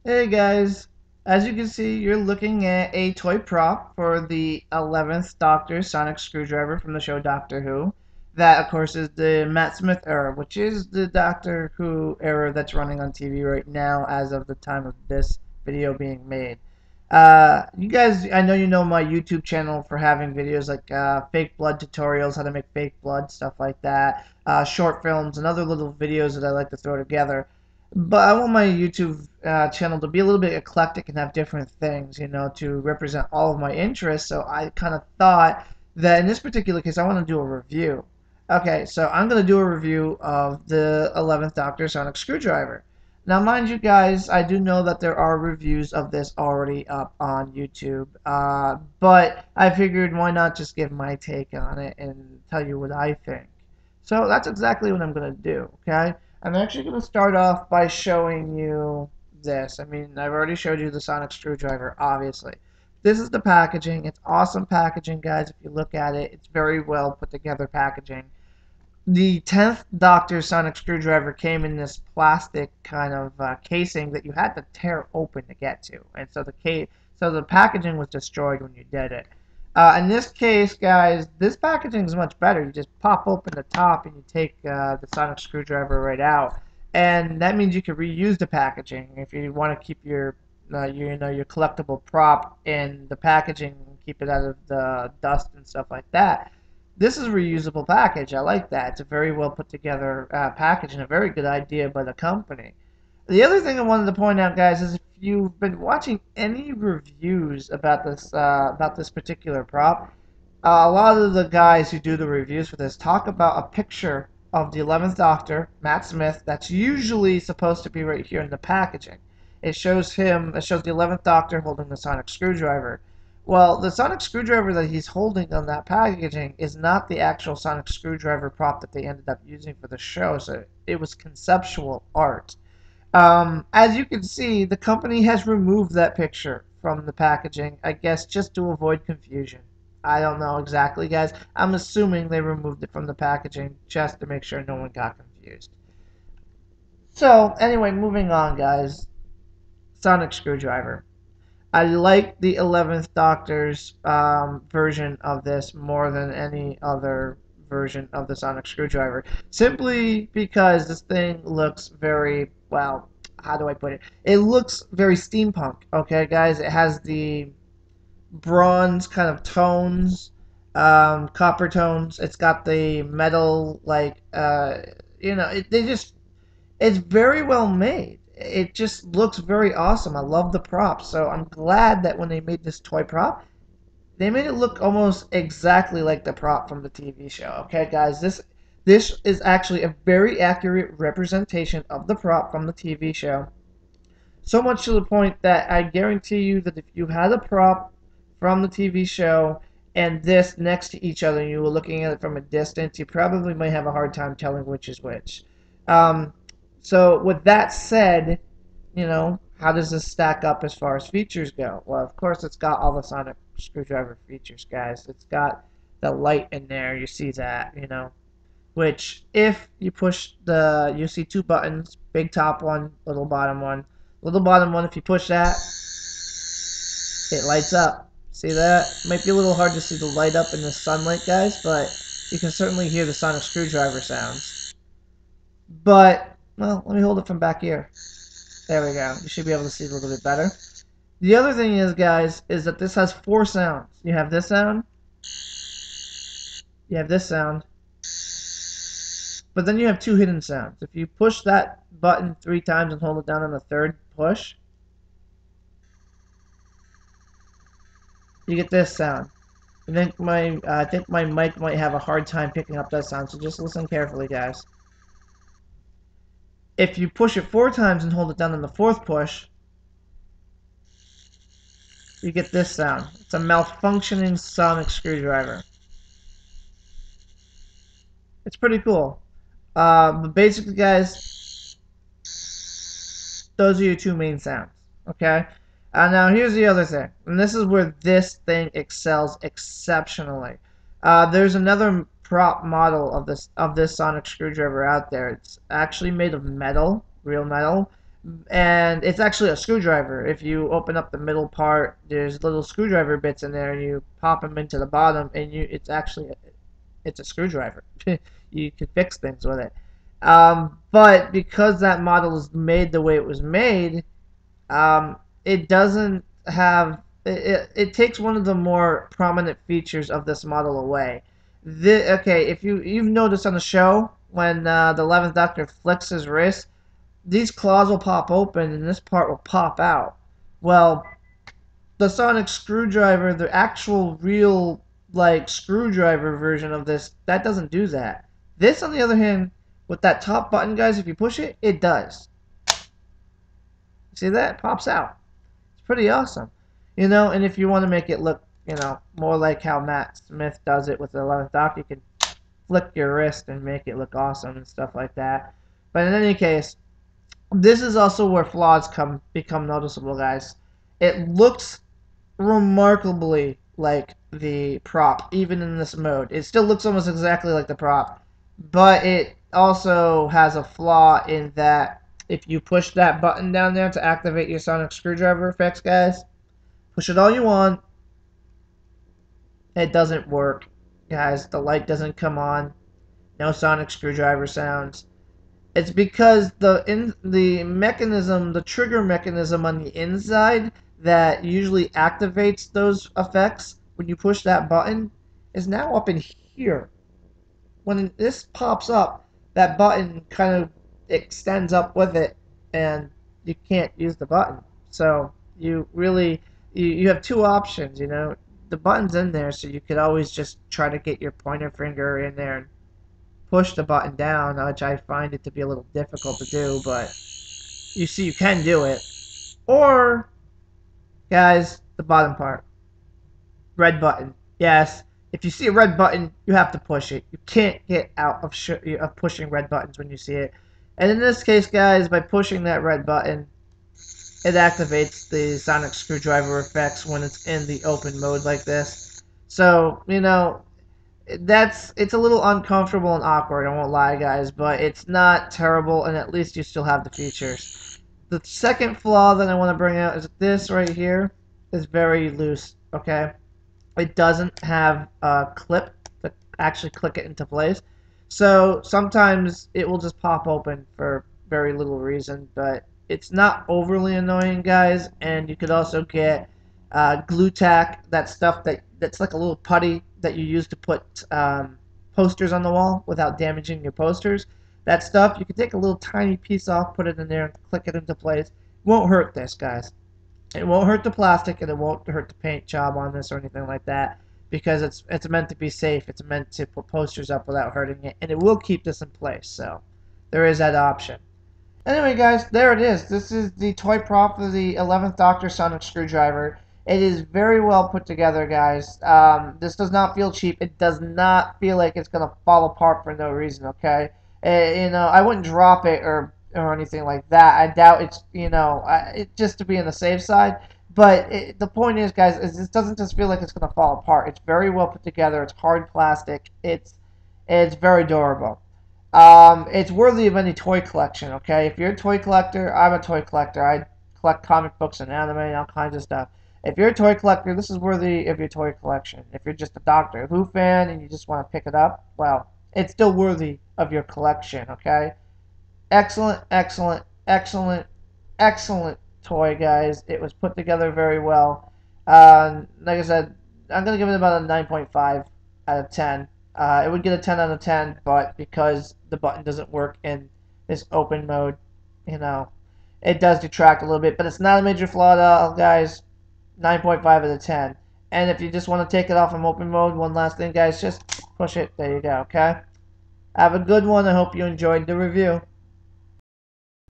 Hey guys, as you can see, you're looking at a toy prop for the 11th Doctor Sonic Screwdriver from the show Doctor Who. That, of course, is the Matt Smith era, which is the Doctor Who era that's running on TV right now as of the time of this video being made. You guys, I know you know my YouTube channel for having videos like fake blood tutorials, how to make fake blood, stuff like that, short films, and other little videos that I like to throw together. But I want my YouTube channel to be a little bit eclectic and have different things, to represent all of my interests. So I kind of thought that in this particular case, I want to do a review. Okay, so I'm going to do a review of the 11th Doctor Sonic Screwdriver. Now, mind you guys, I do know that there are reviews of this already up on YouTube, but I figured why not just give my take on it and tell you what I think. So that's exactly what I'm going to do, okay? I'm actually going to start off by showing you this. I mean, I've already showed you the sonic screwdriver, obviously. This is the packaging. It's awesome packaging, guys. If you look at it, it's very well put together packaging. The 10th Doctor sonic screwdriver came in this plastic kind of casing that you had to tear open to get to. And so the packaging was destroyed when you did it. In this case, guys, this packaging is much better. You just pop open the top and you take the sonic screwdriver right out, and that means you can reuse the packaging if you want to keep your collectible prop in the packaging and keep it out of the dust and stuff like that. This is a reusable package. I like that. It's a very well put together package and a very good idea by the company. The other thing I wanted to point out, guys, is if you've been watching any reviews about this particular prop, a lot of the guys who do the reviews for this talk about a picture of the 11th Doctor, Matt Smith, that's usually supposed to be right here in the packaging. It shows the 11th Doctor holding the sonic screwdriver. Well, the sonic screwdriver that he's holding on that packaging is not the actual sonic screwdriver prop that they ended up using for the show, so it was conceptual art. As you can see, the company has removed that picture from the packaging, I guess just to avoid confusion. I don't know exactly, guys. I'm assuming they removed it from the packaging just to make sure no one got confused. So, anyway, moving on, guys. Sonic Screwdriver. I like the 11th Doctor's version of this more than any other version of the Sonic Screwdriver. Simply because this thing looks very, well, how do I put it? It looks very steampunk, okay, guys? It has the bronze kind of tones, copper tones. It's got the metal, like, it's very well made. It just looks very awesome. I love the props. So I'm glad that when they made this toy prop, they made it look almost exactly like the prop from the TV show. Okay, guys, this is actually a very accurate representation of the prop from the TV show. So much to the point that I guarantee you that if you had a prop from the TV show and this next to each other and you were looking at it from a distance, you probably might have a hard time telling which is which. Um, so with that said, how does this stack up as far as features go? Well, of course, it's got all the sonic screwdriver features, guys. It's got the light in there. You see that, which if you push you see two buttons, big top one, little bottom one. Little bottom one, if you push that, it lights up. See that? Might be a little hard to see the light up in the sunlight, guys, but you can certainly hear the sonic screwdriver sounds. But, well, let me hold it from back here. There we go. You should be able to see it a little bit better. The other thing is, guys, is that this has four sounds. You have this sound, you have this sound, but then you have two hidden sounds. If you push that button 3 times and hold it down on the third push, you get this sound. I think my mic might have a hard time picking up that sound, so just listen carefully, guys. If you push it 4 times and hold it down on the fourth push, you get this sound. It's a malfunctioning sonic screwdriver. It's pretty cool. But basically, guys, those are your two main sounds. Okay? Now, here's the other thing. And this is where this thing excels exceptionally. There's another prop model of this sonic screwdriver out there. It's actually made of metal, real metal. And it's actually a screwdriver. If you open up the middle part, there's little screwdriver bits in there, and you pop them into the bottom, and it's a screwdriver. You can fix things with it. But because that model is made the way it was made, it doesn't have it takes one of the more prominent features of this model away. Okay, if you've noticed on the show when the 11th Doctor flicks his wrist, these claws will pop open and this part will pop out. Well, the sonic screwdriver, the actual real like screwdriver version of this, that doesn't do that. This, on the other hand, with that top button, guys, if you push it, it does. See that? It pops out. It's pretty awesome. You know, and if you want to make it look, you know, more like how Matt Smith does it with the 11th Doctor, you can flick your wrist and make it look awesome and stuff like that. But in any case, this is also where flaws become noticeable, guys. It looks remarkably like the prop, even in this mode. It still looks almost exactly like the prop, but it also has a flaw in that if you push that button down there to activate your sonic screwdriver effects, guys, push it all you want, it doesn't work, guys. The light doesn't come on, no sonic screwdriver sounds. It's because the mechanism, the trigger mechanism on the inside that usually activates those effects when you push that button is now up in here. When this pops up, that button kind of extends up with it, and you can't use the button. So you really you have two options. You know, the button's in there, so you could always just try to get your pointer finger in there and push the button down, which I find it to be a little difficult to do, but you see you can do it. Or, guys, the bottom part. Red button. Yes, if you see a red button, you have to push it. You can't get out of pushing red buttons when you see it. And in this case, guys, by pushing that red button, it activates the sonic screwdriver effects when it's in the open mode like this. So, you know, it's a little uncomfortable and awkward, I won't lie, guys, but it's not terrible, and at least you still have the features. The second flaw that I want to bring out is this right here is very loose, okay? It doesn't have a clip to actually click it into place. So sometimes it will just pop open for very little reason, but it's not overly annoying, guys, and you could also get glue tack, that stuff that's like a little putty that you use to put posters on the wall without damaging your posters. That stuff, you can take a little tiny piece off, put it in there, and click it into place. It won't hurt this, guys. It won't hurt the plastic, and it won't hurt the paint job on this or anything like that, because it's meant to be safe. It's meant to put posters up without hurting it, and it will keep this in place. So there is that option. Anyway, guys, there it is. This is the toy prop for the 11th Doctor Sonic Screwdriver. It is very well put together, guys. This does not feel cheap. It does not feel like it's going to fall apart for no reason, okay? You know, I wouldn't drop it or anything like that. I doubt it's, you know, just to be on the safe side. But the point is, guys, is this doesn't just feel like it's going to fall apart. It's very well put together. It's hard plastic. It's very durable. It's worthy of any toy collection, okay? If you're a toy collector, I'm a toy collector. I collect comic books and anime and all kinds of stuff. If you're a toy collector, this is worthy of your toy collection. If you're just a Doctor Who fan and you just want to pick it up, well, it's still worthy of your collection, okay? Excellent, excellent, excellent, excellent toy, guys. It was put together very well. Like I said, I'm going to give it about a 9.5 out of 10. It would get a 10 out of 10, but because the button doesn't work in this open mode, you know, it does detract a little bit. But it's not a major flaw at all, guys. 9.5 out of 10. And if you just want to take it off from open mode, one last thing, guys, just push it. There you go, okay? Have a good one. I hope you enjoyed the review.